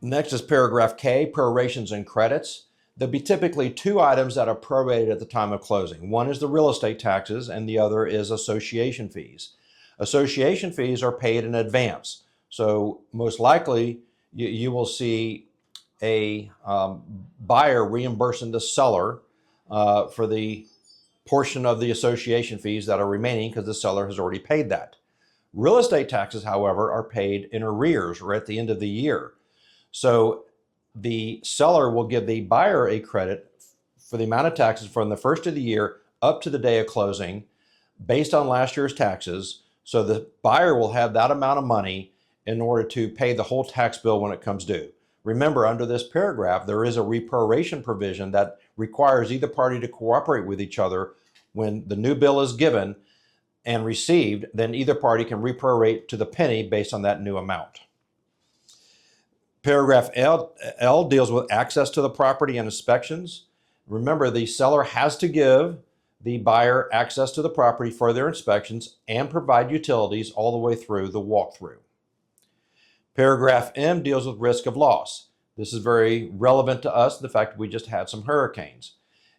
Next is paragraph K, prorations and credits. There'll be typically two items that are prorated at the time of closing. One is the real estate taxes and the other is association fees. Association fees are paid in advance. So most likely you will see a buyer reimbursing the seller for the portion of the association fees that are remaining because the seller has already paid that. Real estate taxes, however, are paid in arrears or at the end of the year. So the seller will give the buyer a credit for the amount of taxes from the first of the year up to the day of closing based on last year's taxes. So the buyer will have that amount of money in order to pay the whole tax bill when it comes due. Remember, under this paragraph, there is a reproration provision that requires either party to cooperate with each other. When the new bill is given and received, then either party can reprorate to the penny based on that new amount. Paragraph L deals with access to the property and inspections. Remember, the seller has to give the buyer access to the property for their inspections and provide utilities all the way through the walkthrough. Paragraph M deals with risk of loss. This is very relevant to us, the fact that we just had some hurricanes.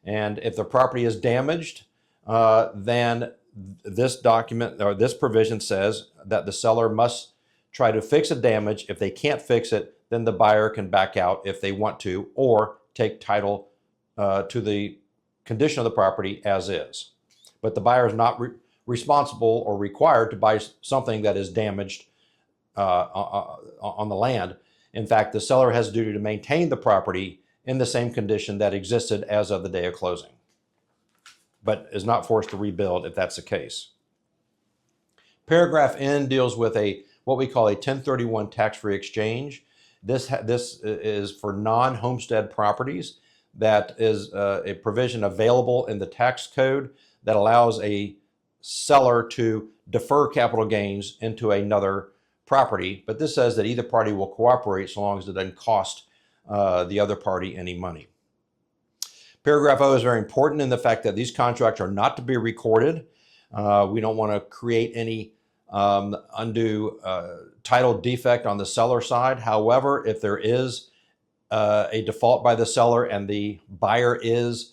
And if the property is damaged, then this document or this provision says that the seller must try to fix a damage. If they can't fix it, then the buyer can back out if they want to, or take title to the condition of the property as is. But the buyer is not responsible or required to buy something that is damaged on the land. In fact, the seller has a duty to maintain the property in the same condition that existed as of the day of closing, but is not forced to rebuild if that's the case. Paragraph N deals with what we call a 1031 tax-free exchange. This is for non-homestead properties. That is a provision available in the tax code that allows a seller to defer capital gains into another property, but this says that either party will cooperate so long as it doesn't cost the other party any money. Paragraph O is very important in the fact that these contracts are not to be recorded. We don't want to create any undue title defect on the seller side. However, if there is a default by the seller and the buyer is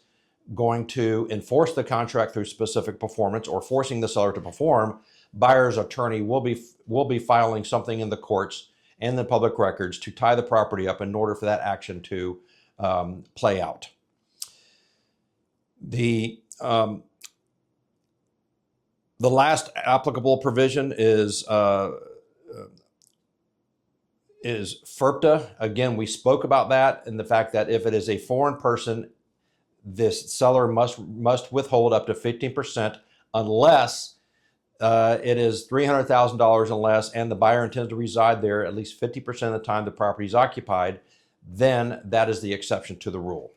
going to enforce the contract through specific performance or forcing the seller to perform, buyer's attorney will be filing something in the courts and the public records to tie the property up in order for that action to play out. The last applicable provision is FIRPTA. Again, we spoke about that and the fact that if it is a foreign person, this seller must withhold up to 15% unless it is $300,000 and less and the buyer intends to reside there at least 50% of the time the property is occupied. Then that is the exception to the rule.